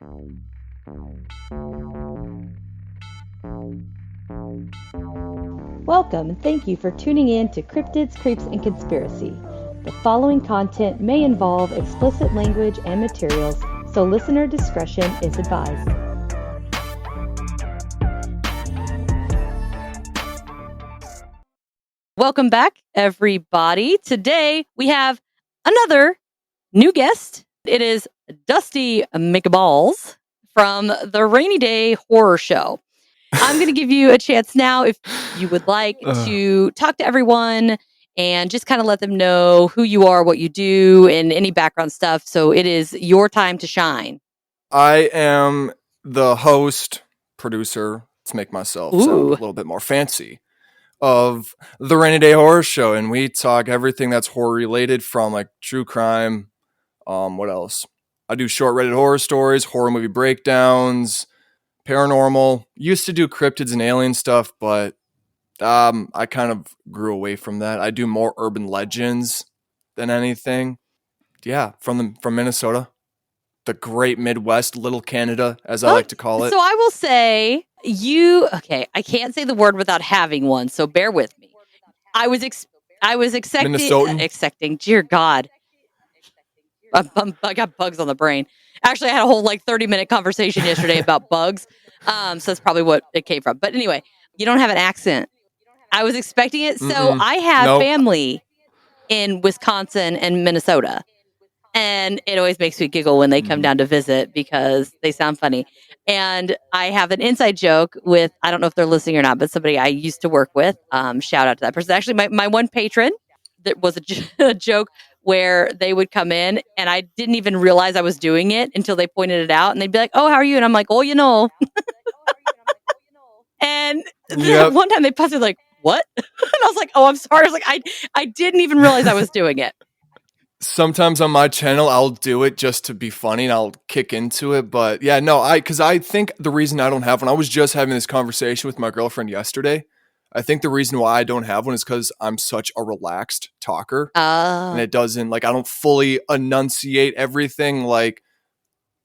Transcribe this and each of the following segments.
Welcome and thank you for tuning in to Cryptids, Creeps, and Conspiracy. The following content may involve explicit language and materials, so listener discretion is advised. Welcome back, everybody. Today we have another new guest. It is Dusty McBalls from the Rainy Day Horror Show. I'm going to give you a chance now, if you would like, to talk to everyone and just kind of let them know who you are, what you do, and any background stuff. So it is your time to shine. I am the host, producer, to make myself sound a little bit more fancy, of the Rainy Day Horror Show. And we talk everything that's horror related, from like true crime. What else? I do short-rated horror stories, horror movie breakdowns, paranormal. Used to do cryptids and alien stuff, but I kind of grew away from that. I do more urban legends than anything. Yeah, from Minnesota, the great Midwest, Little Canada, as I like to call it. So I will say I can't say the word without having one, so bear with me. I was expecting, dear God. I got bugs on the brain. Actually, I had a whole 30-minute conversation yesterday about bugs. So that's probably what it came from. But anyway, you don't have an accent. I was expecting it. So I have family in Wisconsin and Minnesota. And it always makes me giggle when they come down to visit because they sound funny. And I have an inside joke with, I don't know if they're listening or not, but somebody I used to work with. Shout out to that person. Actually, my one patron, there was a joke where they would come in and I didn't even realize I was doing it until they pointed it out, and they'd be like, "Oh, how are you?" And I'm like, "Oh, you know." And one time they busted like, "What?" And I was like, "Oh, I'm sorry." I was like, I didn't even realize I was doing it. Sometimes on my channel, I'll do it just to be funny and I'll kick into it. But yeah, no, because I think the reason I don't have one, I was just having this conversation with my girlfriend yesterday. I think the reason why I don't have one is because I'm such a relaxed talker. And it doesn't, I don't fully enunciate everything like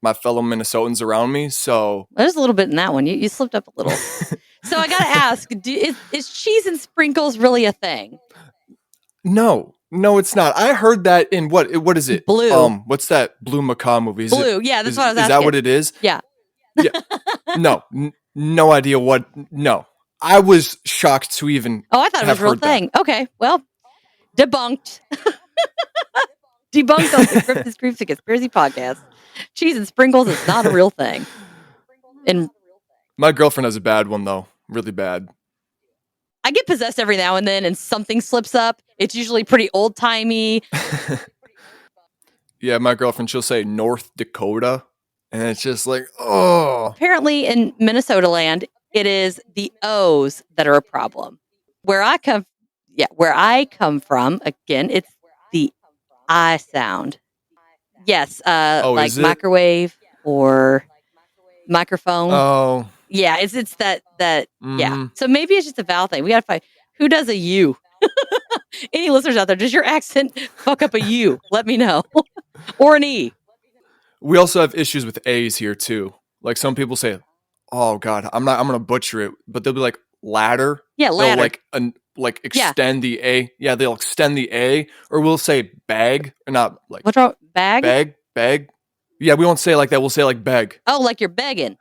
my fellow Minnesotans around me. So there's a little bit in that one. You slipped up a little. So I got to ask, is cheese and sprinkles really a thing? No, it's not. I heard that in what is it? Blue. What's that Blue Macaw movie? Blue. Yeah, that's what I was asking. Is that what it is? Yeah. No, no idea what. No. I was shocked to even. Oh, I thought it was a real thing. That. Okay, well, debunked. Debunked on the Cryptids, Creeps, and Conspiracy podcast. Cheese and sprinkles is not a real thing. And my girlfriend has a bad one though, really bad. I get possessed every now and then, and something slips up. It's usually pretty old timey. Yeah, my girlfriend, she'll say North Dakota, and it's just like, oh. Apparently, in Minnesota land, it is the O's that are a problem. Where I come from, again, it's the I sound. Yes, like microwave or microphone. Oh, yeah, it's that. Yeah. So maybe it's just a vowel thing. We gotta find who does a U. Any listeners out there? Does your accent fuck up a U? Let me know, or an E. We also have issues with A's here too. Like some people say, "Oh God, I'm gonna butcher it," but they'll be like ladder. Yeah, ladder. They'll extend the A. Yeah, they'll extend the A, or we'll say bag, or not like what's wrong? Bag. Yeah, we won't say it like that. We'll say like beg. Oh, like you're begging.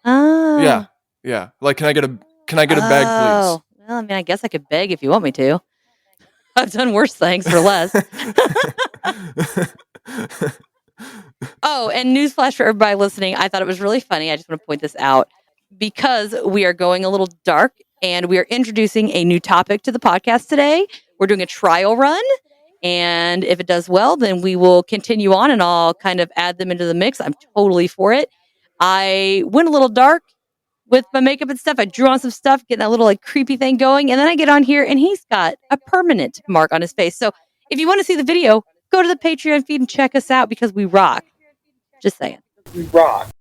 Oh. Yeah. Like, can I get a bag, please? Well, I mean, I guess I could beg if you want me to. I've done worse things for less. Oh, and newsflash for everybody listening. I thought it was really funny. I just want to point this out because we are going a little dark and we are introducing a new topic to the podcast today. We're doing a trial run. And if it does well, then we will continue on and I'll kind of add them into the mix. I'm totally for it. I went a little dark with my makeup and stuff. I drew on some stuff, getting that little creepy thing going. And then I get on here and he's got a permanent mark on his face. So if you want to see the video, go to the Patreon feed and check us out because we rock. Just saying. We rock.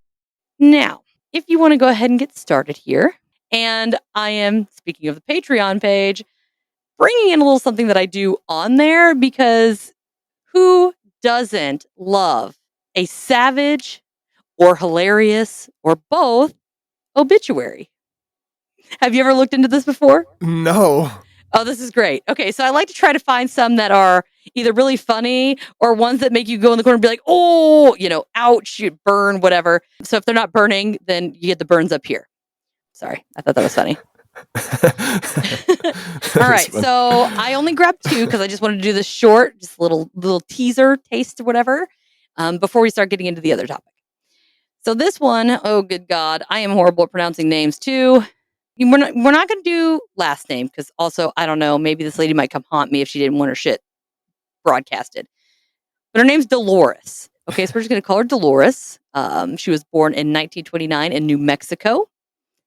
Now, if you want to go ahead and get started here, and I am, speaking of the Patreon page, bringing in a little something that I do on there because who doesn't love a savage or hilarious, or both, obituary. Have you ever looked into this before? No. Oh, this is great. Okay, so I like to try to find some that are either really funny or ones that make you go in the corner and be like, oh, ouch, you burn, whatever. So if they're not burning, then you get the burns up here. Sorry, I thought that was funny. All right, so I only grabbed 2 because I just wanted to do this short, just a little teaser, taste, or whatever, before we start getting into the other topic. So this one, oh good God, I am horrible at pronouncing names too. We're not going to do last name because also, I don't know, maybe this lady might come haunt me if she didn't want her shit broadcasted. But her name's Dolores. Okay, so we're just going to call her Dolores. She was born in 1929 in New Mexico,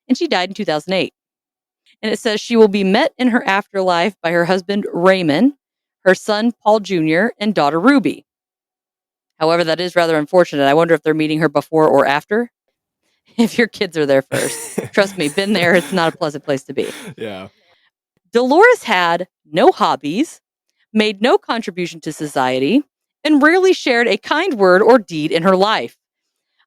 and she died in 2008. And it says she will be met in her afterlife by her husband, Raymond, her son, Paul Jr., and daughter, Ruby. However, that is rather unfortunate. I wonder if they're meeting her before or after. If your kids are there first. Trust me, been there. It's not a pleasant place to be. Yeah. Dolores had no hobbies, made no contribution to society, and rarely shared a kind word or deed in her life.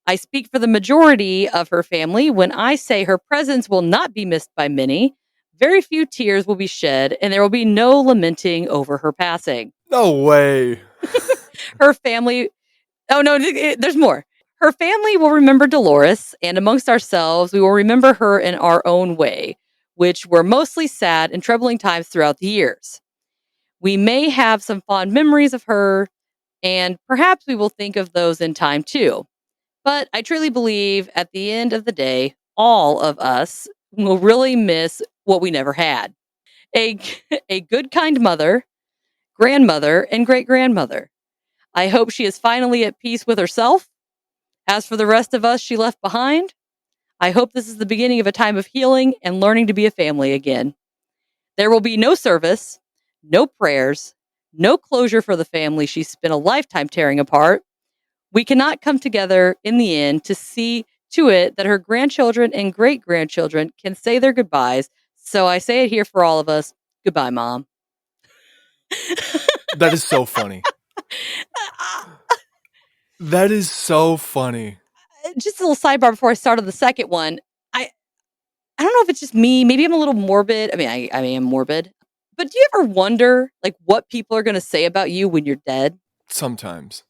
I speak for the majority of her family when I say her presence will not be missed by many. Very few tears will be shed, and there will be no lamenting over her passing. No way. Her family... Oh, no, there's more. Her family will remember Dolores, and amongst ourselves, we will remember her in our own way, which were mostly sad and troubling times throughout the years. We may have some fond memories of her, and perhaps we will think of those in time too. But I truly believe at the end of the day, all of us will really miss what we never had. A good, kind mother, grandmother, and great-grandmother. I hope she is finally at peace with herself. As for the rest of us she left behind, I hope this is the beginning of a time of healing and learning to be a family again. There will be no service, no prayers, no closure for the family she spent a lifetime tearing apart. We cannot come together in the end to see to it that her grandchildren and great-grandchildren can say their goodbyes. So I say it here for all of us. Goodbye, Mom. That is so funny. That is so funny. Just a little sidebar before I start on the second one. I don't know if it's just me. Maybe I'm a little morbid. I mean, I am morbid. But do you ever wonder, like, what people are going to say about you when you're dead? Sometimes.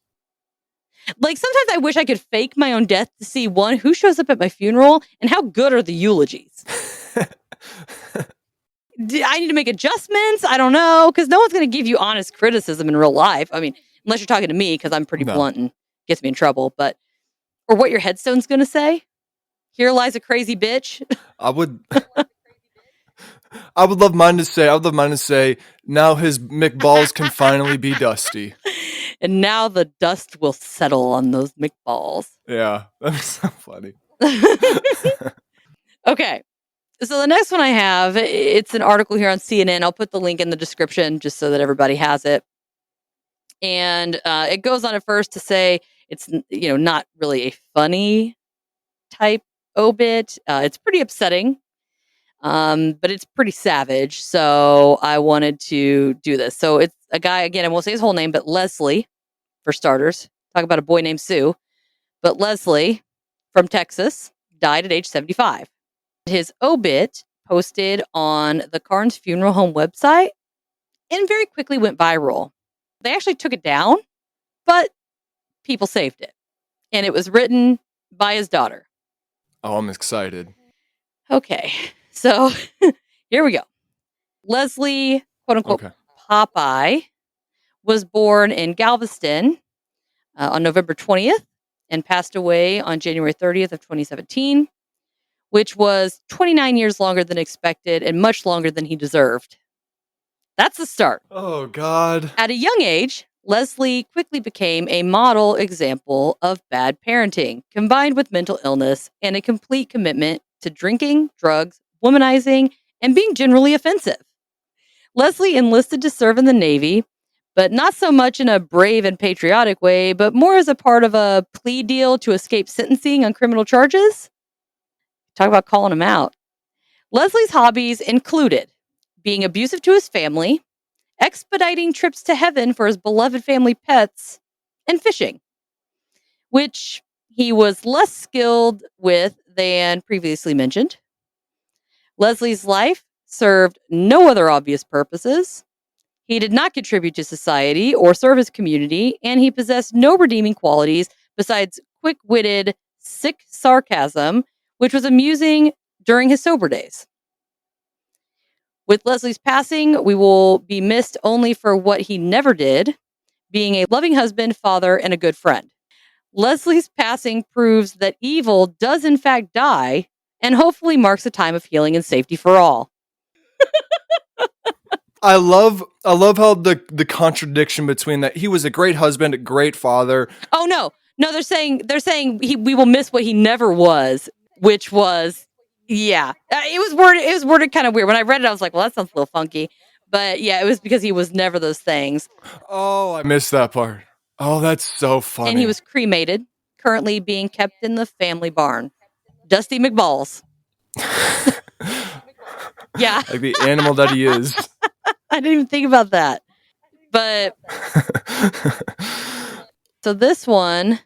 Like, sometimes I wish I could fake my own death to see, one, who shows up at my funeral, and how good are the eulogies? I need to make adjustments? I don't know, because no one's going to give you honest criticism in real life. I mean, unless you're talking to me, because I'm pretty blunt and gets me in trouble. But, or what your headstone's going to say. Here lies a crazy bitch. I would love mine to say, now his McBalls can finally be Dusty. And now the dust will settle on those McBalls. Yeah, that's so funny. Okay. So the next one I have, it's an article here on CNN. I'll put the link in the description just so that everybody has it. And it goes on at first to say it's, not really a funny type obit. It's pretty upsetting, but it's pretty savage. So I wanted to do this. So it's a guy, again, I won't say his whole name, but Leslie, for starters. Talk about a boy named Sue. But Leslie from Texas died at age 75. His obit posted on the Carnes Funeral Home website and very quickly went viral. They actually took it down, but people saved it. And it was written by his daughter. Oh, I'm excited. Okay, so here we go. Leslie, quote unquote, Popeye, was born in Galveston on November 20th and passed away on January 30th of 2017, which was 29 years longer than expected and much longer than he deserved. That's the start. Oh, God. At a young age, Leslie quickly became a model example of bad parenting, combined with mental illness and a complete commitment to drinking, drugs, womanizing, and being generally offensive. Leslie enlisted to serve in the Navy, but not so much in a brave and patriotic way, but more as a part of a plea deal to escape sentencing on criminal charges. Talk about calling him out. Leslie's hobbies included being abusive to his family, expediting trips to heaven for his beloved family pets, and fishing. Which, he was less skilled with than previously mentioned. Leslie's life served no other obvious purposes. He did not contribute to society or serve his community, and he possessed no redeeming qualities besides quick-witted, sick sarcasm, which was amusing during his sober days. With Leslie's passing, we will be missed only for what he never did, being a loving husband, father, and a good friend. Leslie's passing proves that evil does in fact die, and hopefully marks a time of healing and safety for all. I love how the contradiction between that. He was a great husband, a great father. Oh no, they're saying we will miss what he never was, which was it was worded kind of weird. When I read it, I was like, well, that sounds a little funky, but yeah, it was because he was never those things. Oh, I missed that part. Oh, that's so funny. And he was cremated, currently being kept in the family barn. Dusty McBalls. Yeah, like the animal that he is. I didn't even think about that. But so this one,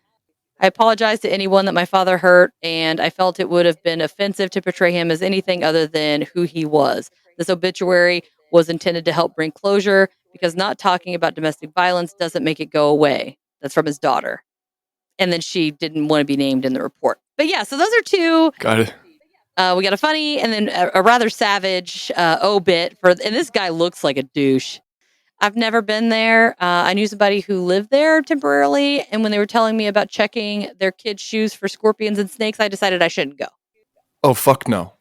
I apologize to anyone that my father hurt, and I felt it would have been offensive to portray him as anything other than who he was. This obituary was intended to help bring closure because not talking about domestic violence doesn't make it go away. That's from his daughter. And then she didn't want to be named in the report. But yeah, so those are two. Got it. We got a funny and then a rather savage obit and this guy looks like a douche. I've never been there. I knew somebody who lived there temporarily, and when they were telling me about checking their kids' shoes for scorpions and snakes, I decided I shouldn't go. Oh, fuck no.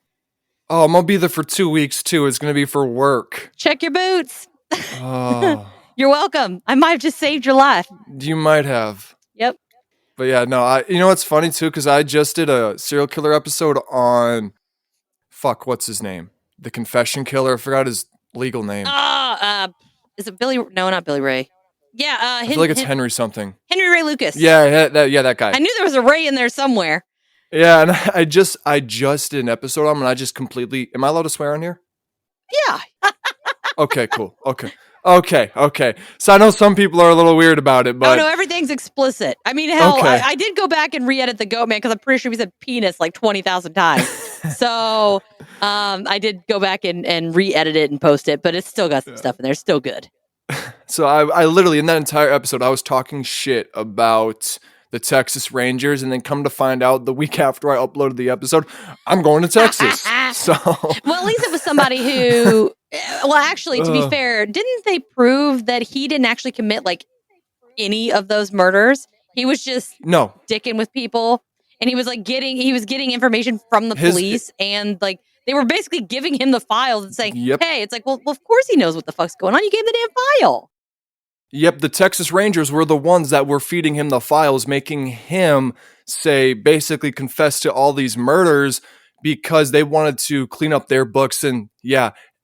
Oh, I'm gonna be there for 2 weeks too. It's gonna be for work. Check your boots. Oh. You're welcome. I might have just saved your life. You might have. Yep. But yeah, no, you know what's funny too? Because I just did a serial killer episode on, what's his name? The Confession Killer. I forgot his legal name. Is it Billy? No, not Billy Ray. Yeah. I feel like it's Henry something. Henry Ray Lucas. Yeah, that guy. I knew there was a Ray in there somewhere. Yeah, and I just did an episode on him, and I just completely. Am I allowed to swear on here? Yeah. Okay, cool. Okay. So I know some people are a little weird about it, but no, everything's explicit. I mean, hell, okay. I did go back and re-edit the Goat Man because I'm pretty sure we said penis like 20,000 times. So I did go back and re-edit it and post it, but it's still got some stuff in there. It's still good. So I literally, in that entire episode, I was talking shit about the Texas Rangers, and then come to find out the week after I uploaded the episode, I'm going to Texas. So well, at least it was somebody who, well, actually, to be fair, didn't they prove that he didn't actually commit like any of those murders? He was just dicking with people, and he was getting information from the police, and like they were basically giving him the files and saying, hey, it's like, well, of course he knows what the fuck's going on. You gave him the damn file. Yep, the Texas Rangers were the ones that were feeding him the files, making him basically confess to all these murders because they wanted to clean up their books. And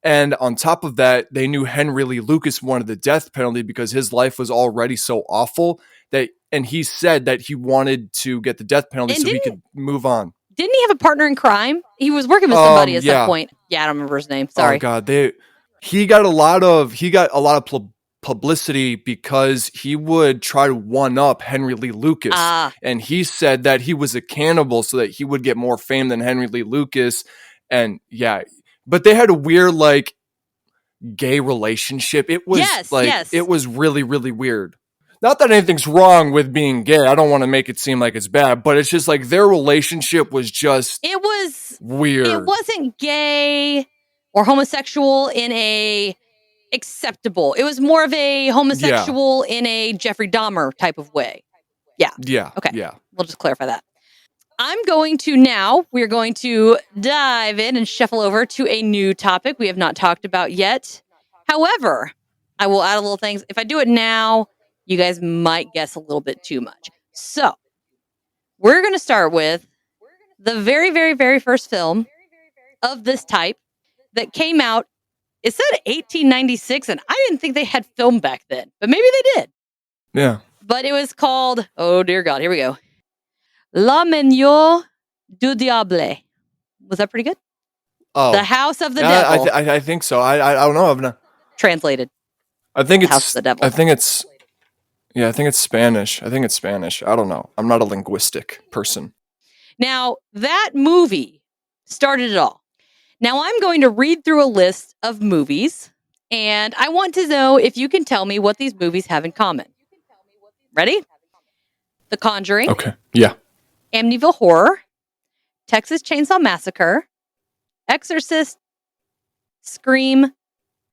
and on top of that, they knew Henry Lee Lucas wanted the death penalty because his life was already so awful and he said that he wanted to get the death penalty so he could move on. Didn't he have a partner in crime? He was working with somebody at some point. Yeah, I don't remember his name. Sorry. Oh God, he got a lot of publicity because he would try to one up Henry Lee Lucas. And he said that he was a cannibal so that he would get more fame than Henry Lee Lucas. And but they had a weird like gay relationship. It was it was really, really weird. Not that anything's wrong with being gay. I don't want to make it seem like it's bad, but it's just like their relationship was just weird. It wasn't gay or homosexual in a acceptable. It was more of a homosexual in a Jeffrey Dahmer type of way. Yeah. Okay. Yeah. We'll just clarify that. We're going to dive in and shuffle over to a new topic we have not talked about yet. However, I will add a little things. If I do it now, you guys might guess a little bit too much. So we're going to start with the very, very, very first film of this type that came out. It said 1896, and I didn't think they had film back then, but maybe they did. Yeah. But it was called, oh dear God, here we go. La Maison du Diable. Was that pretty good? Oh. The House of the Devil. I think so. I don't know. Translated. I think it's House of the Devil. I think it's Yeah, I think it's Spanish. I don't know. I'm not a linguistic person. Now, that movie started it all. Now, I'm going to read through a list of movies, and I want to know if you can tell me what these movies have in common. Ready? The Conjuring. Okay. Yeah. Amityville Horror. Texas Chainsaw Massacre. Exorcist. Scream.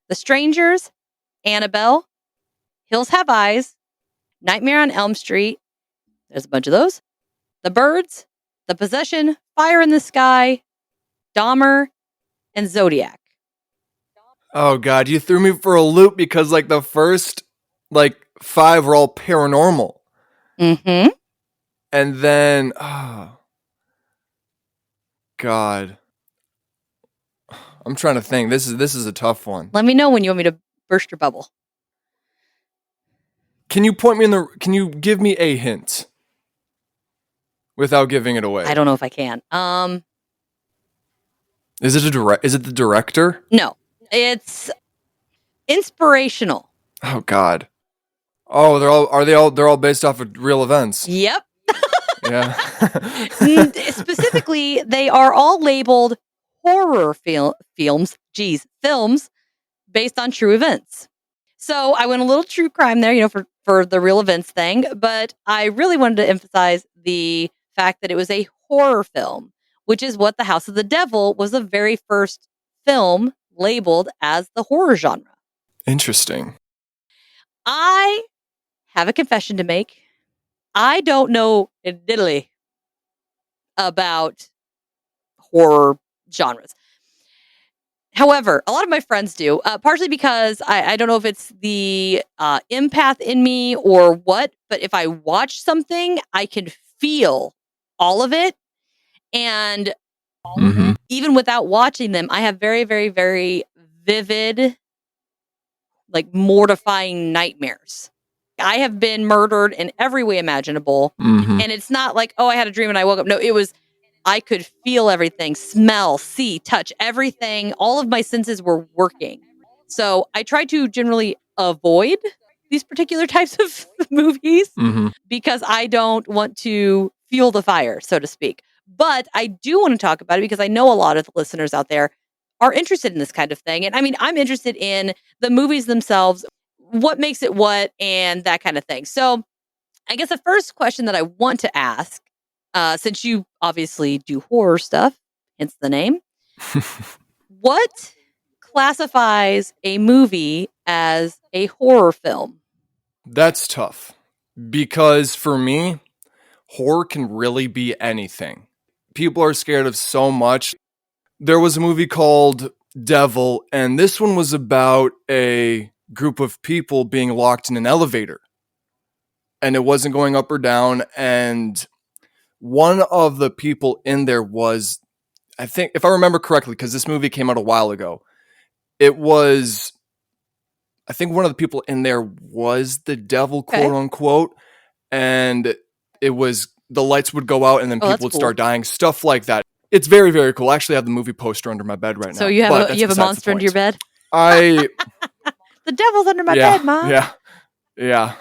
The Strangers. Annabelle. Hills Have Eyes. Nightmare on Elm Street. There's a bunch of those. The Birds. The Possession. Fire in the Sky. Dahmer. And Zodiac. Oh God, you threw me for a loop because like the first like 5 were all paranormal. Mm-hmm. And then God. I'm trying to think. This is a tough one. Let me know when you want me to burst your bubble. Can you can you give me a hint without giving it away? I don't know if I can. Is it the director? No. It's inspirational. Oh God. Oh, they're all based off of real events. Yep. Yeah. Specifically, they are all labeled horror films based on true events. So I went a little true crime there, for the real events thing, but I really wanted to emphasize the fact that it was a horror film, which is what The House of the Devil was, the very first film labeled as the horror genre. Interesting. I have a confession to make. I don't know diddly about horror genres. However, a lot of my friends do, partially because I don't know if it's the empath in me or what, but if I watch something, I can feel all of it. And even without watching them, I have very, very, very vivid, like mortifying nightmares. I have been murdered in every way imaginable. And it's not like, oh, I had a dream and I woke up. No, it was, I could feel everything, smell, see, touch, everything. All of my senses were working. So I try to generally avoid these particular types of movies because I don't want to fuel the fire, so to speak. But I do want to talk about it because I know a lot of the listeners out there are interested in this kind of thing. And I mean, I'm interested in the movies themselves, what makes it what, and that kind of thing. So I guess the first question that I want to ask, since you obviously do horror stuff, hence the name, what classifies a movie as a horror film? That's tough because for me, horror can really be anything. People are scared of so much. There was a movie called Devil, and this one was about a group of people being locked in an elevator. And it wasn't going up or down. And one of the people in there was, I think, if I remember correctly, because this movie came out a while ago, I think one of the people in there was the devil, quote unquote. And it was, the lights would go out and then people would start dying, stuff like that. It's very, very cool. I actually have the movie poster under my bed right now. So you have a monster under your bed? The devil's under my bed, Mom. Yeah.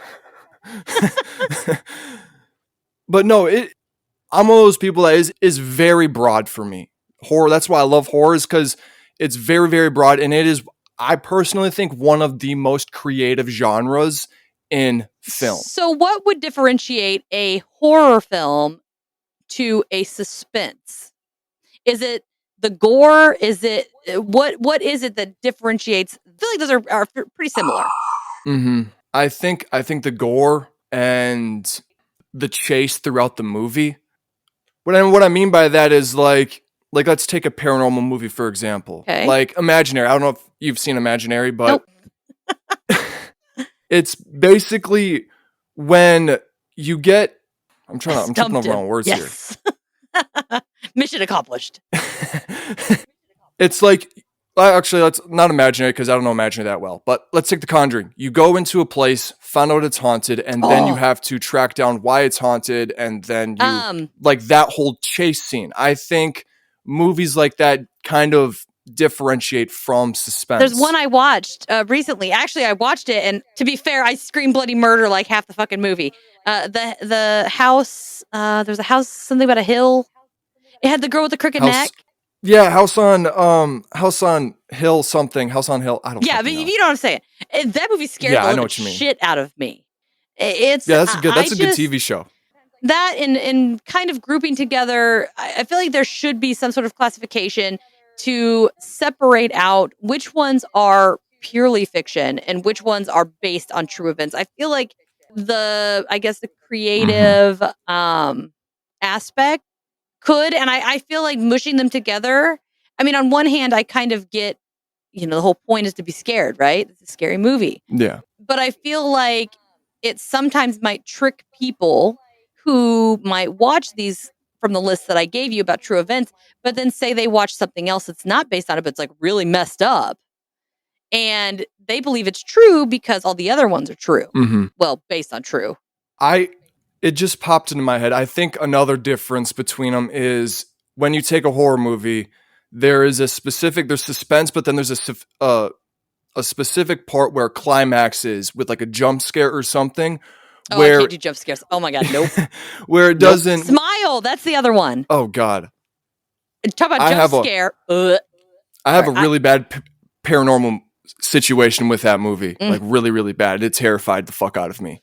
But no, I'm one of those people that is very broad for me. Horror, that's why I love horror, is because it's very, very broad, and it is, I personally think, one of the most creative genres in film. So what would differentiate a horror film to a suspense? Is it the gore? Is it what is it that differentiates? I feel like those are pretty similar. I think the gore and the chase throughout the movie. What I mean by that is like let's take a paranormal movie for example. Okay. Like Imaginary. I don't know if you've seen Imaginary, but nope. It's basically when you get. I'm tripping over my own words here. Mission accomplished. It's like, actually, let's not Imaginary because I don't know Imaginary that well. But let's take The Conjuring. You go into a place, find out it's haunted, and then you have to track down why it's haunted, and then you like that whole chase scene. I think movies like that kind of differentiate from suspense. There's one I watched recently. Actually, I watched it, and to be fair, I screamed bloody murder like half the fucking movie. The house. There's a house, something about a hill. It had the girl with the crooked neck. Yeah, House on Hill something. House on Hill. I don't. Yeah, but know. you know what I'm saying. That movie scared the living shit out of me. That's good. That's a good TV show. That in kind of grouping together, I feel like there should be some sort of classification to separate out which ones are purely fiction and which ones are based on true events. I feel like the creative aspect could, and I feel like mushing them together. I mean, on one hand, I kind of get, the whole point is to be scared, right? It's a scary movie. Yeah. But I feel like it sometimes might trick people who might watch these from the list that I gave you about true events, but then say they watch something else that's not based on it, but it's like really messed up. And they believe it's true because all the other ones are true. Mm-hmm. Well, based on true. It just popped into my head. I think another difference between them is when you take a horror movie, there's suspense, but then there's a specific part where climax is with like a jump scare or something. Oh, I can't do jump scares. Oh my God, nope. Where it doesn't... Smile, that's the other one. Oh God. Talk about jump scare. I have a really bad paranormal situation with that movie. Like really, really bad. It terrified the fuck out of me.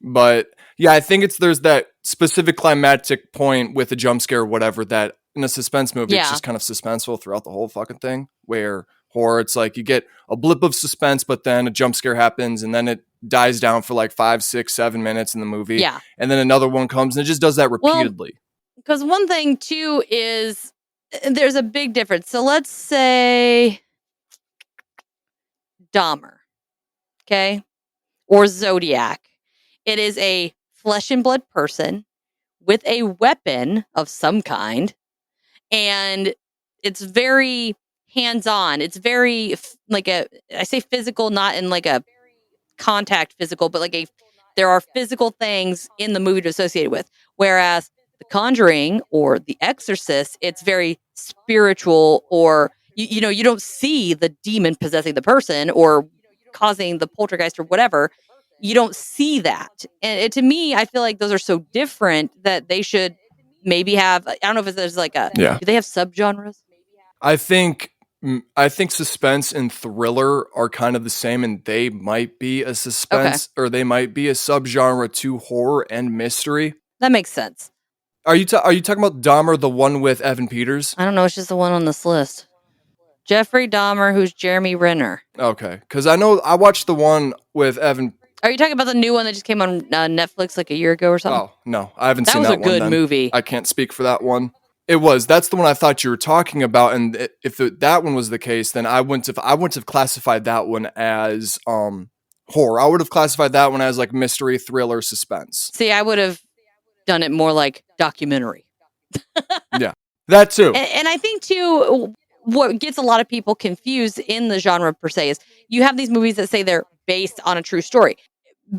But yeah, I think there's that specific climactic point with a jump scare or whatever that in a suspense movie, it's just kind of suspenseful throughout the whole fucking thing. Where horror, it's like you get a blip of suspense, but then a jump scare happens and then it dies down for like 5, 6, 7 minutes in the movie. Yeah. And then another one comes and it just does that repeatedly. Because one thing too is there's a big difference. So let's say Dahmer, okay? Or Zodiac. It is a flesh and blood person with a weapon of some kind. And it's very hands-on. It's very I say physical, not in like a contact physical, but like there are physical things in the movie to associate it with. Whereas The Conjuring or The Exorcist, it's very spiritual, or you don't see the demon possessing the person or causing the poltergeist or whatever. You don't see that. And to me, I feel like those are so different that they should maybe have, I don't know if there's like do they have subgenres? I think suspense and thriller are kind of the same, and they might be a suspense or they might be a subgenre to horror and mystery. That makes sense. Are you talking about Dahmer, the one with Evan Peters? I don't know. It's just the one on this list. Jeffrey Dahmer, who's Jeremy Renner. Okay, because I know I watched the one with Evan. Are you talking about the new one that just came on Netflix like a year ago or something? Oh, no. I haven't seen that one. That was a good movie. I can't speak for that one. That's the one I thought you were talking about, and if that one was the case, then I wouldn't have classified that one as horror. I would have classified that one as like mystery, thriller, suspense. See, I would have done it more like documentary. Yeah, that too. And I think too, what gets a lot of people confused in the genre per se is you have these movies that say they're based on a true story,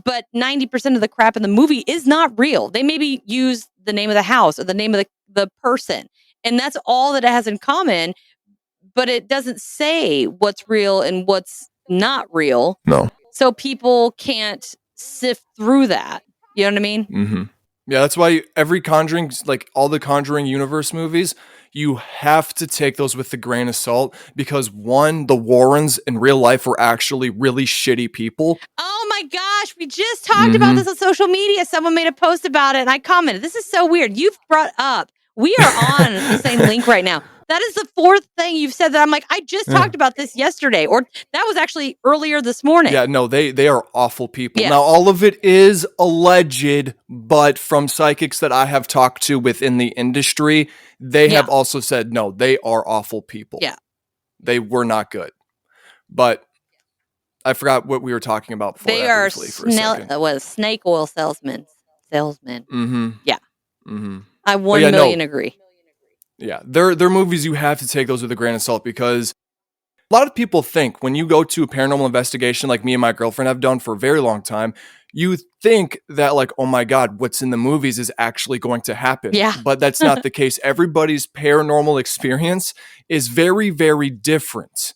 but 90% of the crap in the movie is not real. They maybe use the name of the house or the name of the person, and that's all that it has in common, but it doesn't say what's real and what's not real. No. So people can't sift through that. You know what I mean? Mm-hmm. Yeah, that's why every Conjuring, like all the Conjuring universe movies, you have to take those with a grain of salt because one, the Warrens in real life were actually really shitty people. Oh my gosh, we just talked about this on social media. Someone made a post about it and I commented. This is so weird. You've brought up, we are on the same link right now. That is the fourth thing you've said that I'm like, I just talked about this yesterday, or that was actually earlier this morning. Yeah, no, they are awful people. Yeah. Now, all of it is alleged, but from psychics that I have talked to within the industry, they have also said, no, they are awful people. Yeah. They were not good. But I forgot what we were talking about before. They are snake oil salesmen. Mm-hmm. Yeah. Mm-hmm. I 1 million agree. Yeah, they're movies you have to take those with a grain of salt because a lot of people think when you go to a paranormal investigation like me and my girlfriend have done for a very long time, you think that like, oh my God, what's in the movies is actually going to happen. Yeah. But that's not the case. Everybody's paranormal experience is very, very different.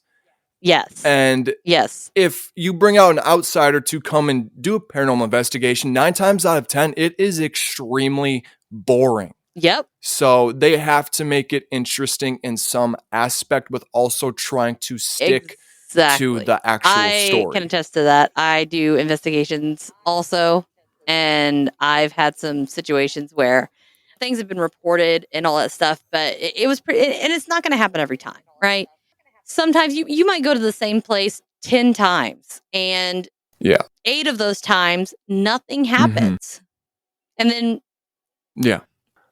Yes. And yes. if you bring out an outsider to come and do a paranormal investigation, 9 times out of 10, it is extremely boring. Yep. So they have to make it interesting in some aspect, with also trying to stick to the actual story. I can attest to that. I do investigations also, and I've had some situations where things have been reported and all that stuff, but it was pretty, and it's not going to happen every time, right? Sometimes you might go to the same place 10 times, and 8 of those times nothing happens. And then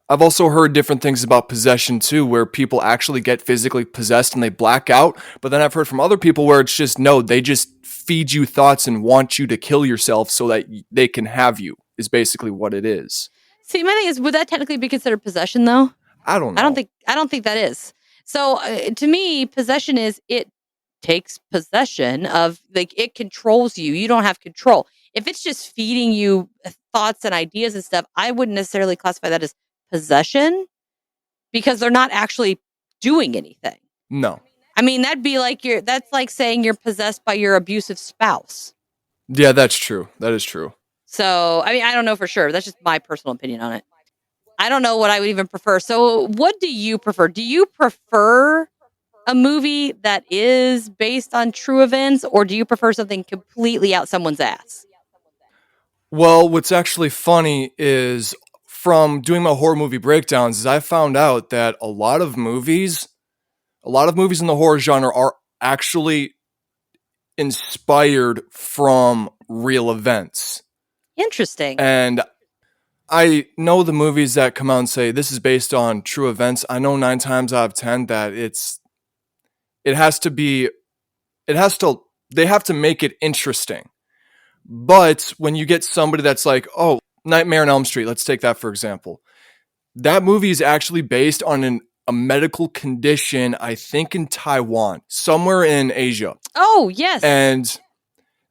I've also heard different things about possession too, where people actually get physically possessed and they black out. But then I've heard from other people where it's just, no, they just feed you thoughts and want you to kill yourself so that they can have you, is basically what it is. See, my thing is, would that technically be considered possession though? I don't know. I don't think that is. So to me, possession is, it takes possession of, like, it controls you. You don't have control. If it's just feeding you thoughts and ideas and stuff, I wouldn't necessarily classify that as possession, because they're not actually doing anything. No. I mean, that's like saying you're possessed by your abusive spouse. Yeah, that's true. That is true. So, I mean, I don't know for sure. That's just my personal opinion on it. I don't know what I would even prefer. So, what do you prefer? Do you prefer a movie that is based on true events, or do you prefer something completely out someone's ass? Well, what's actually funny is, from doing my horror movie breakdowns, is I found out that a lot of movies in the horror genre are actually inspired from real events. Interesting. And I know the movies that come out and say this is based on true events. I know 9 times out of 10 that they have to make it interesting. But when you get somebody that's like, oh, Nightmare on Elm Street, let's take that for example. That movie is actually based on a medical condition, I think in Taiwan, somewhere in Asia. Oh, yes. And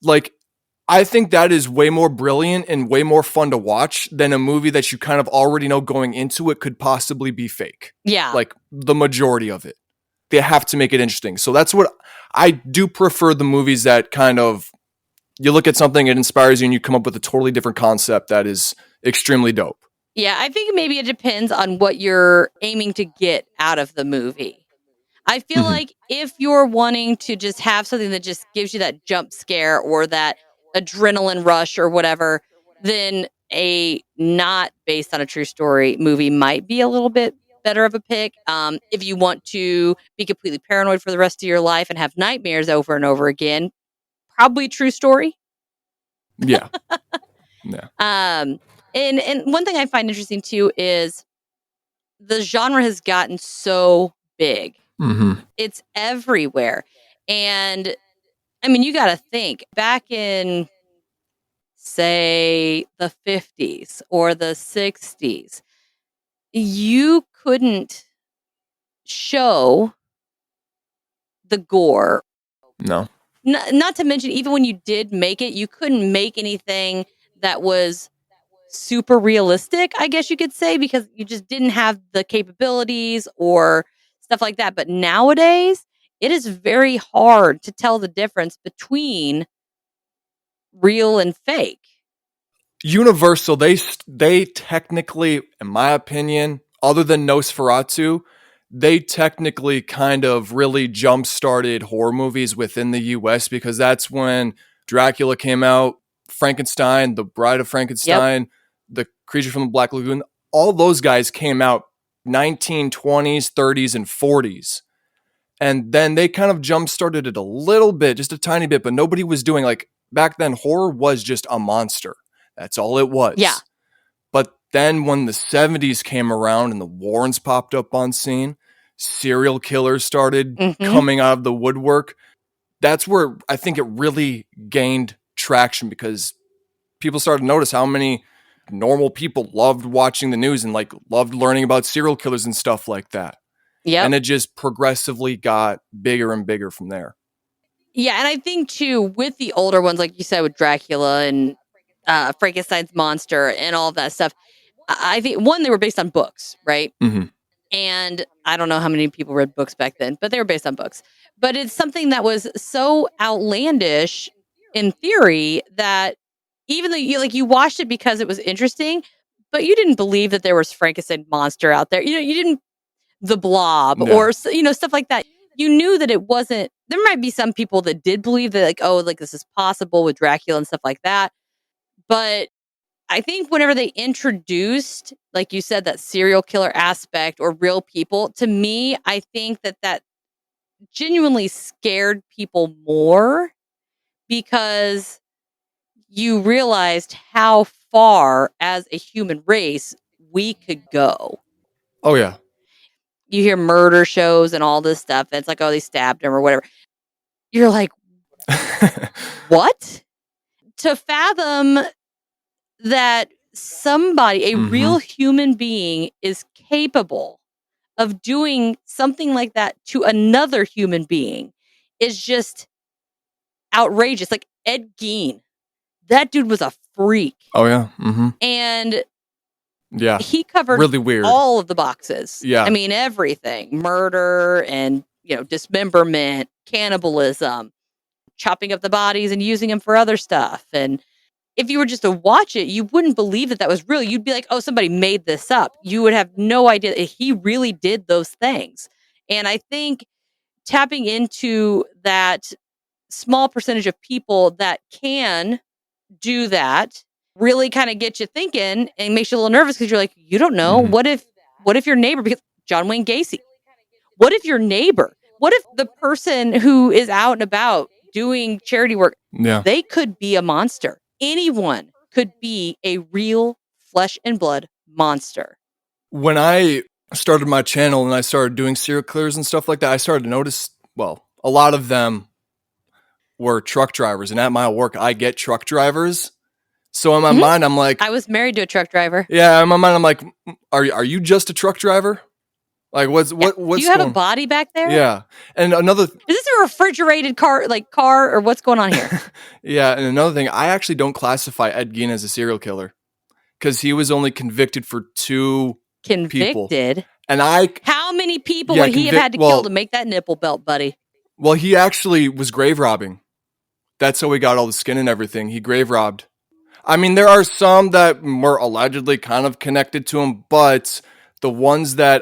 like, I think that is way more brilliant and way more fun to watch than a movie that you kind of already know going into it could possibly be fake. Yeah. Like the majority of it. They have to make it interesting. So that's what I do prefer, the movies that kind of, you look at something, it inspires you, and you come up with a totally different concept that is extremely dope. Yeah, I think maybe it depends on what you're aiming to get out of the movie. I feel like if you're wanting to just have something that just gives you that jump scare or that adrenaline rush or whatever, then a not based on a true story movie might be a little bit better of a pick. If you want to be completely paranoid for the rest of your life and have nightmares over and over again, probably true story. Yeah. Yeah. And one thing I find interesting too is the genre has gotten so big. It's everywhere. And I mean, you got to think back in, say, the 50s or the 60s, you couldn't show the gore. No. Not to mention, even when you did make it, you couldn't make anything that was super realistic, I guess you could say, because you just didn't have the capabilities or stuff like that. But nowadays, it is very hard to tell the difference between real and fake. Universal, they technically, in my opinion, other than Nosferatu, they technically kind of really jump-started horror movies within the US, because that's when Dracula came out, Frankenstein, The Bride of Frankenstein, The Creature from the Black Lagoon, all those guys came out 1920s, 30s, and 40s. And then they kind of jump-started it a little bit, just a tiny bit, but nobody was doing, like, back then, horror was just a monster. That's all it was. Yeah. But then when the 70s came around and the Warrens popped up on scene, serial killers started coming out of the woodwork, that's where I think it really gained traction, because people started to notice how many normal people loved watching the news and like loved learning about serial killers and stuff like that. Yeah. And it just progressively got bigger and bigger from there. Yeah, and I think too, with the older ones, like you said, with Dracula and Frankenstein's monster and all of that stuff. I think one, they were based on books, right? Mm-hmm. And I don't know how many people read books back then, but they were based on books. But it's something that was so outlandish in theory that even though you watched it because it was interesting, but you didn't believe that there was Frankenstein monster out there. You didn't the Blob or stuff like that. You knew that it wasn't. There might be some people that did believe that like this is possible with Dracula and stuff like that. But I think whenever they introduced, like you said, that serial killer aspect or real people, to me, I think that genuinely scared people more because you realized how far as a human race we could go. Oh, yeah. You hear murder shows and all this stuff. And it's like, oh, they stabbed him or whatever. You're like, what? To fathom that somebody, a real human being, is capable of doing something like that to another human being is just outrageous. Like Ed Gein, that dude was a freak. Oh, yeah. Mm-hmm. And yeah, he covered really weird all of the boxes. Yeah. I mean, everything. Murder and, dismemberment, cannibalism, chopping up the bodies and using them for other stuff. And if you were just to watch it, you wouldn't believe that was real. You'd be like, oh, somebody made this up. You would have no idea that he really did those things. And I think tapping into that small percentage of people that can do that really kind of gets you thinking and makes you a little nervous because you're like, you don't know. What if your neighbor, because John Wayne Gacy, what if your neighbor, what if the person who is out and about doing charity work, they could be a monster. Anyone could be a real flesh and blood monster. When I started my channel and I started doing serial killers and stuff like that, I started to notice, a lot of them were truck drivers. And at my work, I get truck drivers. So in my mind, I'm like... I was married to a truck driver. Yeah, in my mind, I'm like, are you just a truck driver? Like, what's Do you have a body back there? Yeah. And another... Is this a refrigerated car, or what's going on here? Yeah, and another thing, I actually don't classify Ed Gein as a serial killer because he was only convicted for 2 people. Convicted? And how many people would he have had to kill to make that nipple belt, buddy? Well, he actually was grave robbing. That's how he got all the skin and everything. He grave robbed. I mean, there are some that were allegedly kind of connected to him, but the ones that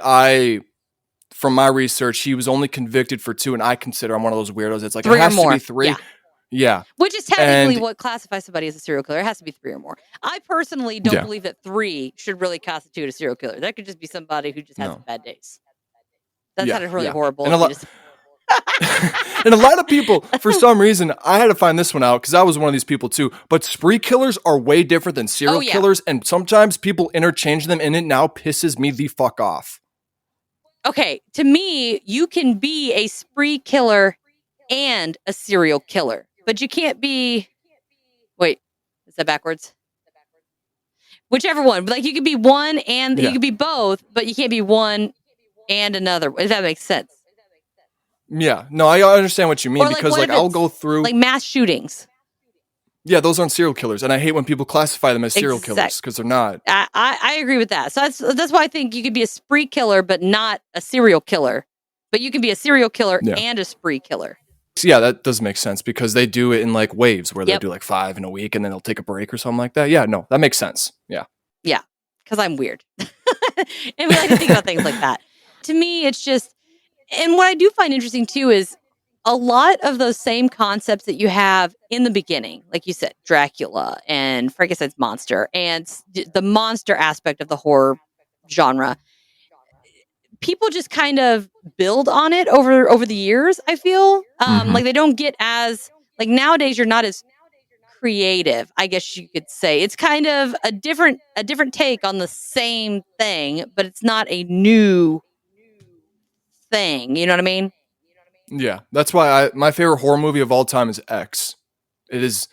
from my research, he was only convicted for 2, and I consider I'm one of those weirdos. It's like 3 it has or more. to be 3. Yeah. Which is technically what classifies somebody as a serial killer. It has to be 3 or more. I personally don't believe that 3 should really constitute a serial killer. That could just be somebody who just has bad days. That sounded really horrible. And a lot of people, for some reason, I had to find this one out because I was one of these people too. But spree killers are way different than serial killers, and sometimes people interchange them, and it now pisses me the fuck off. Okay, to me, you can be a spree killer and a serial killer, but you can't be... Wait, is that backwards? Whichever one. Like, you could be one and you could be both, but you can't be one and another, if that makes sense. Yeah, no, I understand what you mean, because I'll go through... Like mass shootings. Yeah, those aren't serial killers, and I hate when people classify them as serial killers, because they're not. I agree with that. So that's why I think you could be a spree killer, but not a serial killer. But you can be a serial killer and a spree killer. So yeah, that does make sense, because they do it in like waves, where they'll do like 5 in a week, and then they'll take a break or something like that. Yeah, no, that makes sense. Yeah. Yeah, because I'm weird. And we like to think about things like that. To me, it's just... And what I do find interesting, too, is a lot of those same concepts that you have in the beginning, like you said, Dracula and Frankenstein's monster and the monster aspect of the horror genre, people just kind of build on it over the years, I feel. Like they don't get as... Like nowadays, you're not as creative, I guess you could say. It's kind of a different take on the same thing, but it's not a new thing. You know what I mean? Yeah, that's why my favorite horror movie of all time is X. It is...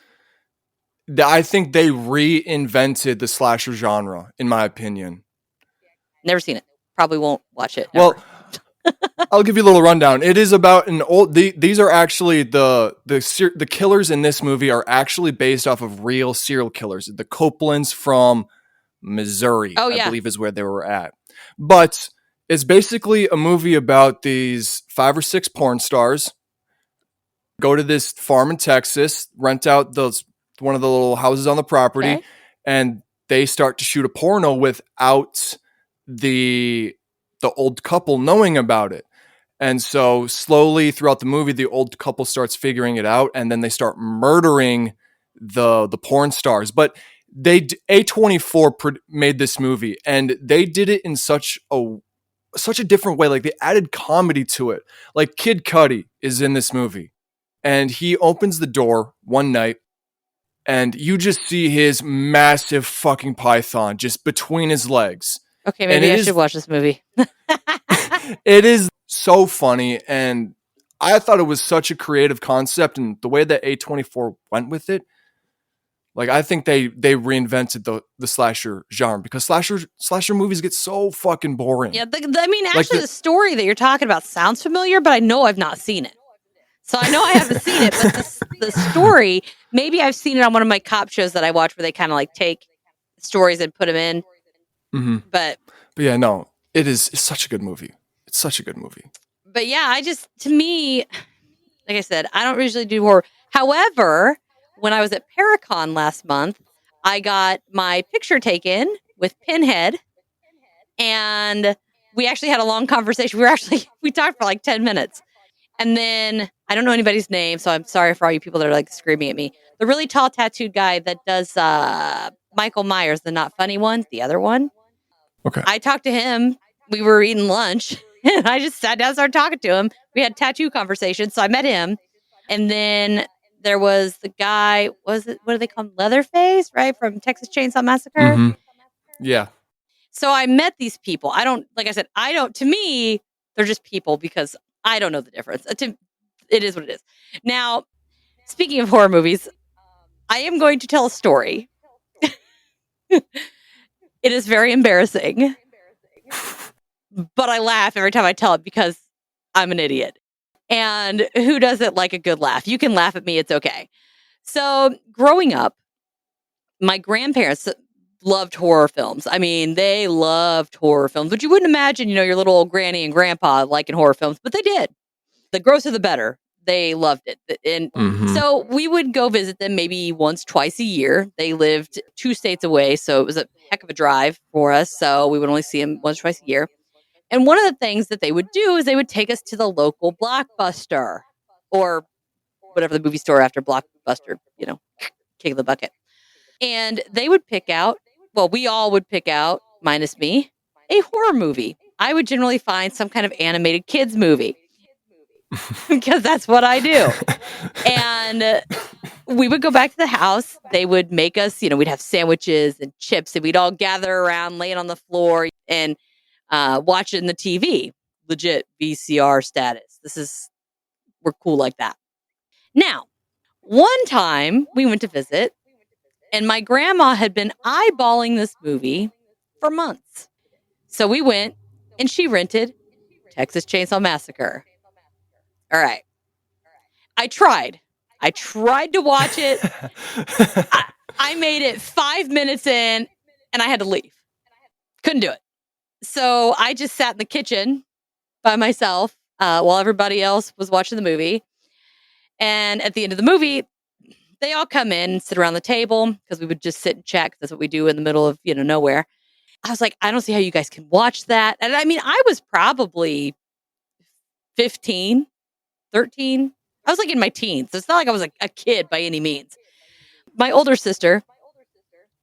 I think they reinvented the slasher genre, in my opinion. Never seen it. Probably won't watch it. Well, I'll give you a little rundown. It is about an old. These are actually the killers in this movie are actually based off of real serial killers. The Copelands from Missouri, Oh, I yeah. believe, is where they were at. But it's basically a movie about these 5 or 6 porn stars go to this farm in Texas, rent out one of the little houses on the property, Okay. and they start to shoot a porno without the old couple knowing about it. And so slowly throughout the movie, the old couple starts figuring it out, and then they start murdering the porn stars. But A24 made this movie, and they did it in such a different way. Like, they added comedy to it. Like, Kid Cudi is in this movie, and he opens the door one night, and you just see his massive fucking python just between his legs. Okay, maybe I should watch this movie. It is so funny, and I thought it was such a creative concept, and the way that A24 went with it, like, I think they reinvented the slasher genre, because slasher movies get so fucking boring. Yeah, actually, the story that you're talking about sounds familiar, but I know I've not seen it. So I know I haven't seen it, but the story, maybe I've seen it on one of my cop shows that I watch where they kind of like take stories and put them in. Mm-hmm. But yeah, no, it's such a good movie. It's such a good movie. But yeah, to me, like I said, I don't usually do horror. However, when I was at Paracon last month, I got my picture taken with Pinhead, and we actually had a long conversation. We talked for like 10 minutes. And then I don't know anybody's name, so I'm sorry for all you people that are like screaming at me. The really tall tattooed guy that does Michael Myers, the not funny one, the other one. Okay. I talked to him. We were eating lunch, and I just sat down and started talking to him. We had tattoo conversations, so I met him. And then there was the guy, what do they call him? Leatherface, right? From Texas Chainsaw Massacre. Mm-hmm. Yeah. So I met these people. To me, they're just people because I don't know the difference. It is what it is. Now, speaking of horror movies, I am going to tell a story. It is very embarrassing, but I laugh every time I tell it because I'm an idiot. And who doesn't like a good laugh? You can laugh at me. It's okay. So growing up, my grandparents loved horror films. I mean, they loved horror films, but you wouldn't imagine, your little old granny and grandpa liking horror films, but they did. The grosser, the better. They loved it. And so we would go visit them maybe once, twice a year. They lived 2 states away, so it was a heck of a drive for us. So we would only see them once, twice a year. And one of the things that they would do is they would take us to the local Blockbuster or whatever the movie store after Blockbuster, King of the Bucket. And they would we all would pick out, minus me, a horror movie. I would generally find some kind of animated kids movie because that's what I do. And we would go back to the house. They would make us, we'd have sandwiches and chips, and we'd all gather around laying on the floor and watching the TV. Legit VCR status. We're cool like that. Now, one time we went to visit, and my grandma had been eyeballing this movie for months. So we went, and she rented Texas Chainsaw Massacre. All right. I tried to watch it. I made it 5 minutes in, and I had to leave. Couldn't do it. So I just sat in the kitchen by myself while everybody else was watching the movie. And at the end of the movie, they all come in and sit around the table because we would just sit and chat. That's what we do in the middle of, nowhere. I was like, I don't see how you guys can watch that. And I mean, I was probably 15, 13. I was like in my teens. So it's not like I was like a kid by any means. My older sister,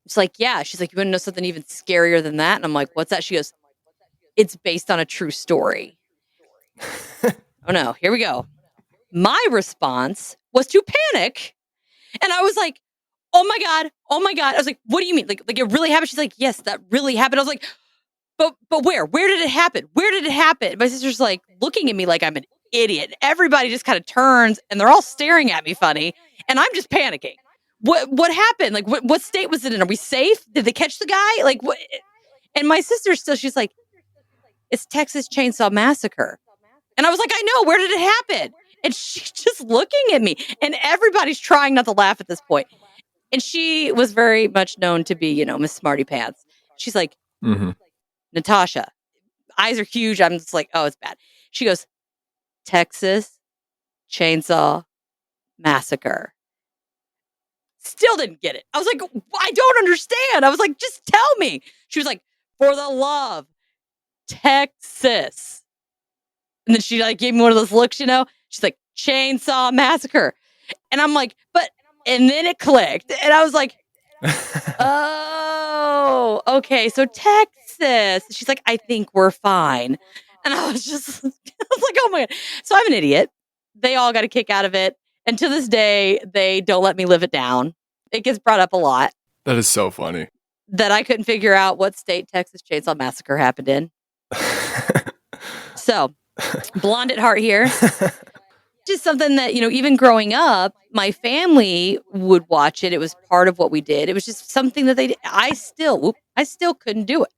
she's like, yeah. She's like, you want to know something even scarier than that? And I'm like, what's that? She goes, it's based on a true story. Oh no, here we go. My response was to panic. And I was like, oh my God. I was like, what do you mean? Like it really happened? She's like, yes, that really happened. I was like, but where? Where did it happen? Where did it happen? My sister's like looking at me like I'm an idiot. Everybody just kind of turns and they're all staring at me funny. And I'm just panicking. What happened? Like what state was it in? Are we safe? Did they catch the guy? Like what? And my sister she's like, it's Texas Chainsaw Massacre. And I was like, I know, where did it happen? And she's just looking at me, and everybody's trying not to laugh at this point. And she was very much known to be, Miss Smarty Pants. She's like, Natasha, eyes are huge. I'm just like, oh, it's bad. She goes, Texas Chainsaw Massacre. Still didn't get it. I was like, I don't understand. I was like, just tell me. She was like, for the love, Texas. And then she like gave me one of those looks, She's like, Chainsaw Massacre. And I'm like, and then it clicked. And I was like, oh, okay. So Texas. She's like, I think we're fine. And I was like, oh my God. So I'm an idiot. They all got a kick out of it. And to this day, they don't let me live it down. It gets brought up a lot. That is so funny. That I couldn't figure out what state Texas Chainsaw Massacre happened in. So, blonde at heart here. Just something that, even growing up, my family would watch it. It was part of what we did. It was just something that they did. I still couldn't do it.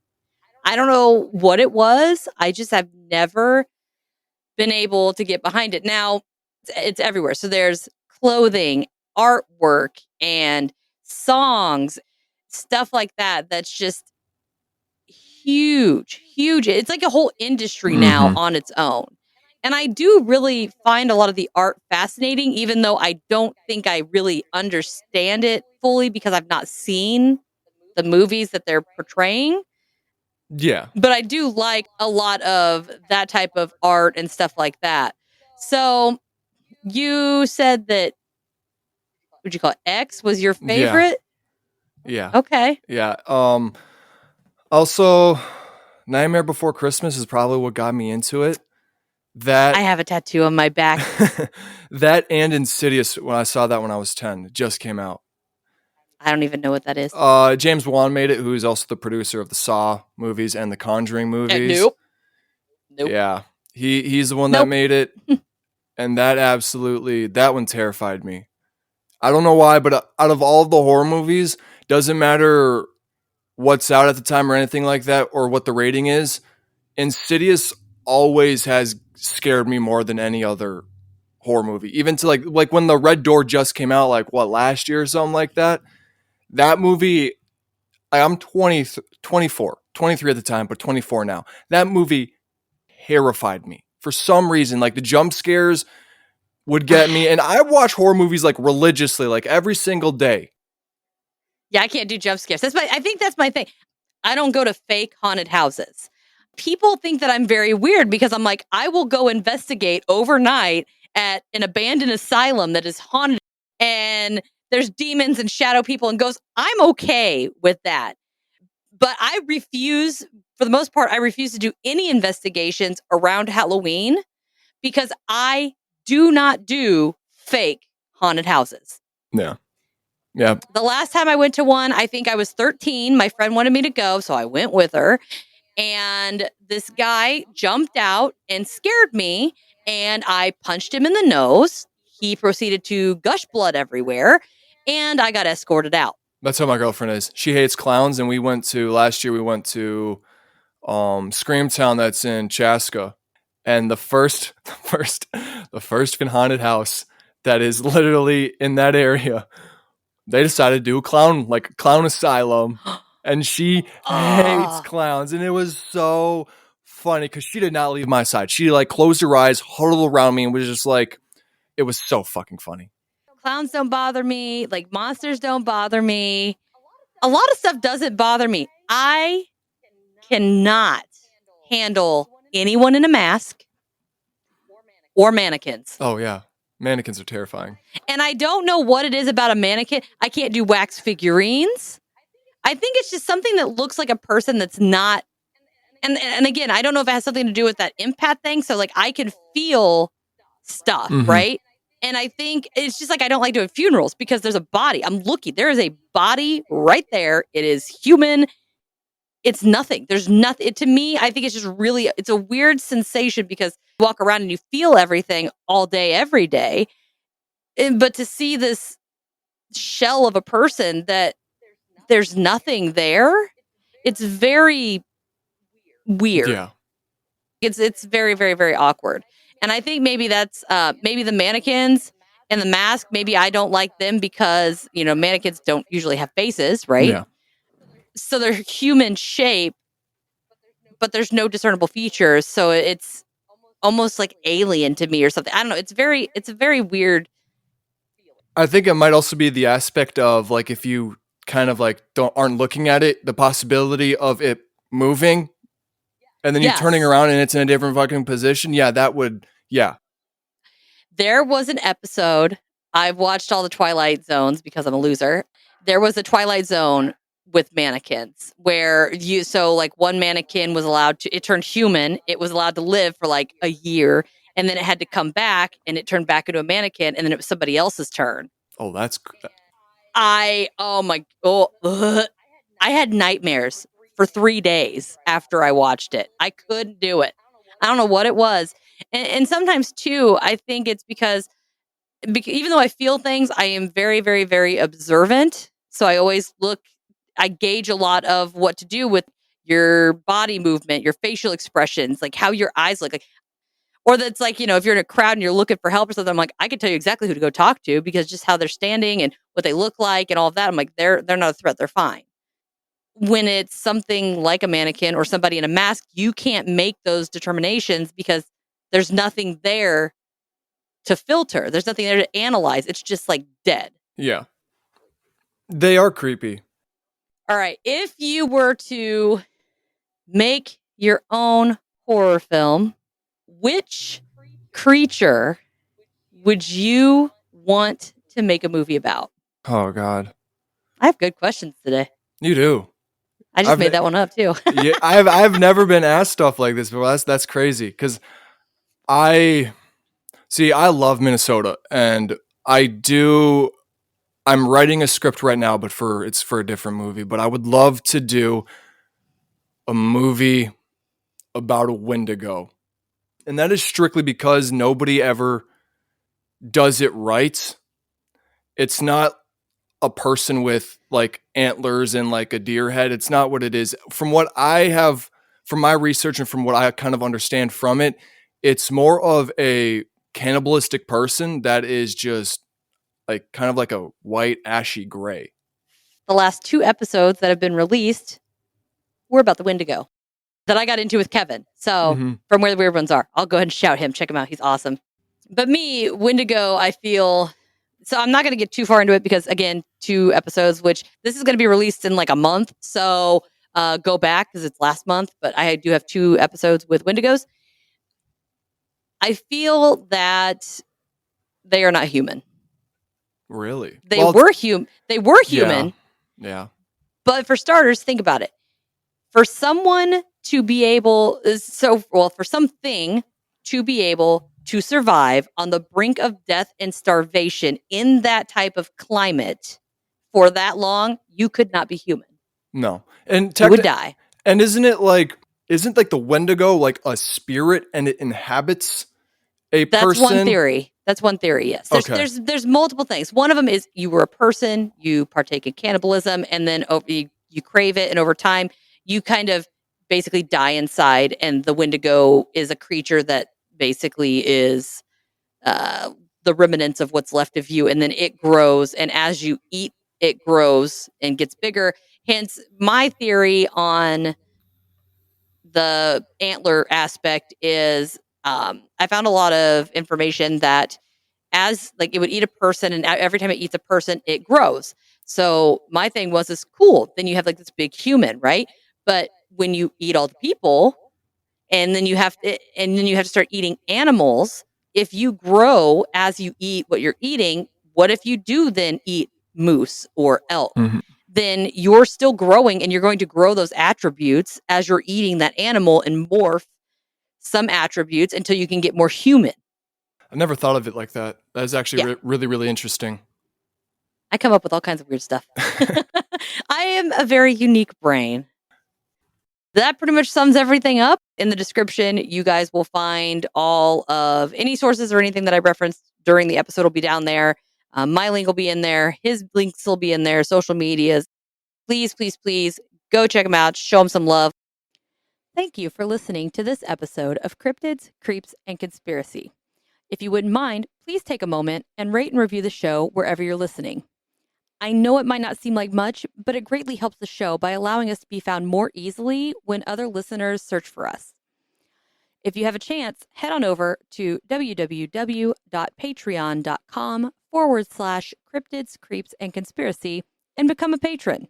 I don't know what it was. I just have never been able to get behind it. Now, it's everywhere. So there's clothing, artwork, and songs, stuff like that. That's just huge. It's like a whole industry now on its own. And I do really find a lot of the art fascinating, even though I don't think I really understand it fully because I've not seen the movies that they're portraying. Yeah. But I do like a lot of that type of art and stuff like that. So you said that, what'd you call it? X was your favorite? Yeah. Okay. Yeah. Also, Nightmare Before Christmas is probably what got me into it. I have a tattoo on my back. That and Insidious, when I saw that when I was 10, it just came out. I don't even know what that is. James Wan made it, who is also the producer of the Saw movies and the Conjuring movies. Nope. Yeah. He's the one that made it. And that one terrified me. I don't know why, but out of all of the horror movies, doesn't matter what's out at the time or anything like that, or what the rating is, Insidious always has scared me more than any other horror movie. Even to like when the Red Door just came out, like last year or something like that. That movie, I'm 24, 23 at the time, but 24 now. That movie terrified me. For some reason, like the jump scares would get me. And I watch horror movies like religiously, like every single day. Yeah, I can't do jump scares. I think that's my thing. I don't go to fake haunted houses. People think that I'm very weird because I'm like, I will go investigate overnight at an abandoned asylum that is haunted and there's demons and shadow people and ghosts. I'm okay with that. But I refuse, for the most part, to do any investigations around Halloween because I do not do fake haunted houses. Yeah. Yeah. The last time I went to one, I think I was 13. My friend wanted me to go, so I went with her. And this guy jumped out and scared me, and I punched him in the nose. He proceeded to gush blood everywhere, and I got escorted out. That's how my girlfriend is. She hates clowns, and last year we went to Screamtown that's in Chaska. And the first haunted house that is literally in that area, they decided to do a clown asylum. And she hates clowns. And it was so funny because she did not leave my side. She closed her eyes, huddled around me, and was just like, it was so fucking funny. Clowns don't bother me. Monsters don't bother me. A lot of stuff doesn't bother me. I cannot handle anyone in a mask or mannequins. Oh, yeah. Mannequins are terrifying. And I don't know what it is about a mannequin. I can't do wax figurines. I think it's just something that looks like a person that's not. And again, I don't know if it has something to do with that empath thing. So I can feel stuff, right? And I think it's just I don't like doing funerals because there's a body. I'm looking. There is a body right there. It is human. It's nothing. There's nothing. To me, I think it's just really, it's a weird sensation because you walk around and you feel everything all day, every day. But to see this shell of a person that there's nothing there, it's very weird. Yeah. It's very, very, very awkward. And I think maybe that's maybe the mannequins and the mask. Maybe I don't like them because, mannequins don't usually have faces, right? Yeah. So they're human shape, but there's no discernible features. So it's almost like alien to me or something. I don't know. It's a very weird. I think it might also be the aspect of like if you kind of like aren't looking at it, the possibility of it moving and then you turning Yes. around and it's in a different fucking position. Yeah, that would, yeah. There was an episode. I've watched all the Twilight Zones because I'm a loser. There was a Twilight Zone with mannequins where like one mannequin was it turned human. It was allowed to live for like a year, and then it had to come back and it turned back into a mannequin, and then it was somebody else's turn. Oh, that's I had nightmares for 3 days after I watched it. I couldn't do it. I don't know what it was. And sometimes too, I think it's because even though I feel things, I am very, very, very observant. So I always I gauge a lot of what to do with your body movement, your facial expressions, like how your eyes look. Or that's like, if you're in a crowd and you're looking for help or something, I'm like, I can tell you exactly who to go talk to because just how they're standing and what they look like and all of that. I'm like, they're not a threat. They're fine. When it's something like a mannequin or somebody in a mask, you can't make those determinations because there's nothing there to filter. There's nothing there to analyze. It's just like dead. Yeah. They are creepy. All right. If you were to make your own horror film, which creature would you want to make a movie about? Oh God. I have good questions today. You do. I just made that one up too. Yeah, I've never been asked stuff like this before. That's crazy because I love Minnesota and I'm writing a script right now, but it's for a different movie. But I would love to do a movie about a Wendigo, and that is strictly because nobody ever does it right. It's not a person with like antlers and like a deer head. It's not what it is. From my research and from what I kind of understand from it, it's more of a cannibalistic person that is just like kind of like a white ashy gray. The last 2 episodes that have been released were about the Wendigo that I got into with Kevin. So from Where the Weird Ones Are, I'll go ahead and shout him. Check him out. He's awesome. But me, Wendigo, I feel... So I'm not going to get too far into it because, again, 2 episodes, which this is going to be released in like a month. So go back because it's last month. But I do have 2 episodes with Wendigos. I feel that they are not human. Really? They were human. Yeah. But for starters, think about it. For someone to be able... for something to be able to survive on the brink of death and starvation in that type of climate for that long, you could not be human. No. And you would die. And isn't like the Wendigo like a spirit and it inhabits a person? That's one theory, yes. There's multiple things. One of them is you were a person, you partake in cannibalism, and then you crave it, and over time, you kind of basically die inside, and the Wendigo is a creature that basically is the remnants of what's left of you, and then it grows, and as you eat, it grows and gets bigger. Hence, my theory on the antler aspect is I found a lot of information that as like it would eat a person, and every time it eats a person, it grows. So my thing was, is cool. Then you have like this big human, right? But when you eat all the people, and then you have to start eating animals. If you grow as you eat what you're eating, what if you do then eat moose or elk? Mm-hmm. Then you're still growing, and you're going to grow those attributes as you're eating that animal and morph some attributes until you can get more human. I never thought of it like that. That is actually really, really interesting. I come up with all kinds of weird stuff. I am a very unique brain. That pretty much sums everything up. In the description, you guys will find all of any sources or anything that I referenced during the episode will be down there. My link will be in there. His links will be in there. Social medias. Please, please, please go check him out. Show him some love. Thank you for listening to this episode of Cryptids, Creeps, and Conspiracy. If you wouldn't mind, please take a moment and rate and review the show wherever you're listening. I know it might not seem like much, but it greatly helps the show by allowing us to be found more easily when other listeners search for us. If you have a chance, head on over to www.patreon.com/Cryptids, Creeps, and Conspiracy and become a patron.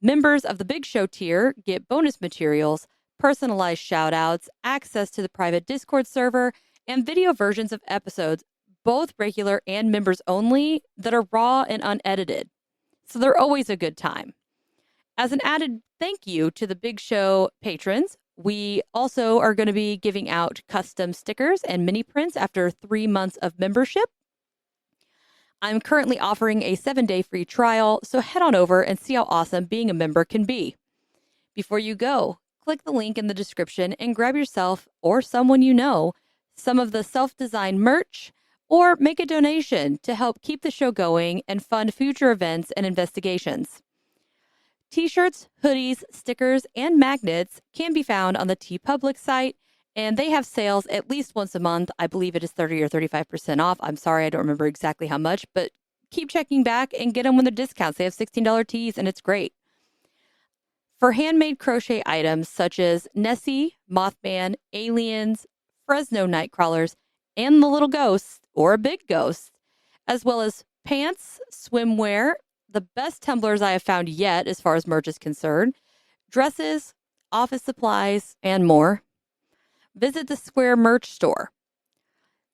Members of the Big Show tier get bonus materials, personalized shout-outs, access to the private Discord server, and video versions of episodes, both regular and members only, that are raw and unedited. So they're always a good time. As an added thank you to the Big Show patrons, we also are going to be giving out custom stickers and mini prints after 3 months of membership. I'm currently offering a 7-day free trial, so head on over and see how awesome being a member can be. Before you go, click the link in the description and grab yourself or someone you know some of the self-designed merch, or make a donation to help keep the show going and fund future events and investigations. T-shirts, hoodies, stickers, and magnets can be found on the TeePublic site, and they have sales at least once a month. I believe it is 30 or 35% off. I'm sorry, I don't remember exactly how much, but keep checking back and get them when they're discounts. They have $16 tees, and it's great. For handmade crochet items such as Nessie, Mothman, aliens, Fresno nightcrawlers, and the little ghosts, or a big ghost, as well as pants, swimwear, the best tumblers I have found yet as far as merch is concerned, dresses, office supplies, and more, visit the Square merch store.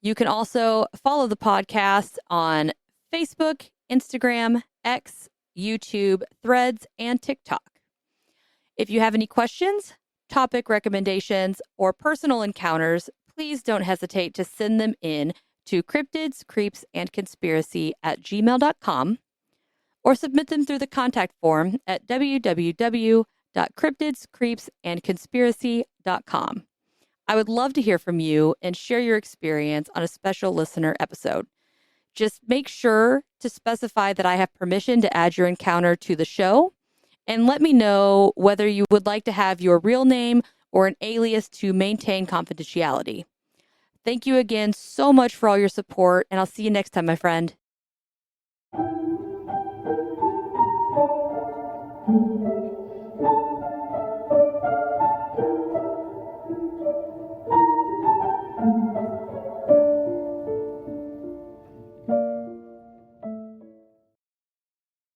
You can also follow the podcast on Facebook, Instagram, X, YouTube, Threads, and TikTok. If you have any questions, topic recommendations, or personal encounters, please don't hesitate to send them in to cryptidscreepsandconspiracy@gmail.com or submit them through the contact form at www.cryptidscreepsandconspiracy.com. I would love to hear from you and share your experience on a special listener episode. Just make sure to specify that I have permission to add your encounter to the show, and let me know whether you would like to have your real name or an alias to maintain confidentiality. Thank you again so much for all your support, and I'll see you next time, my friend.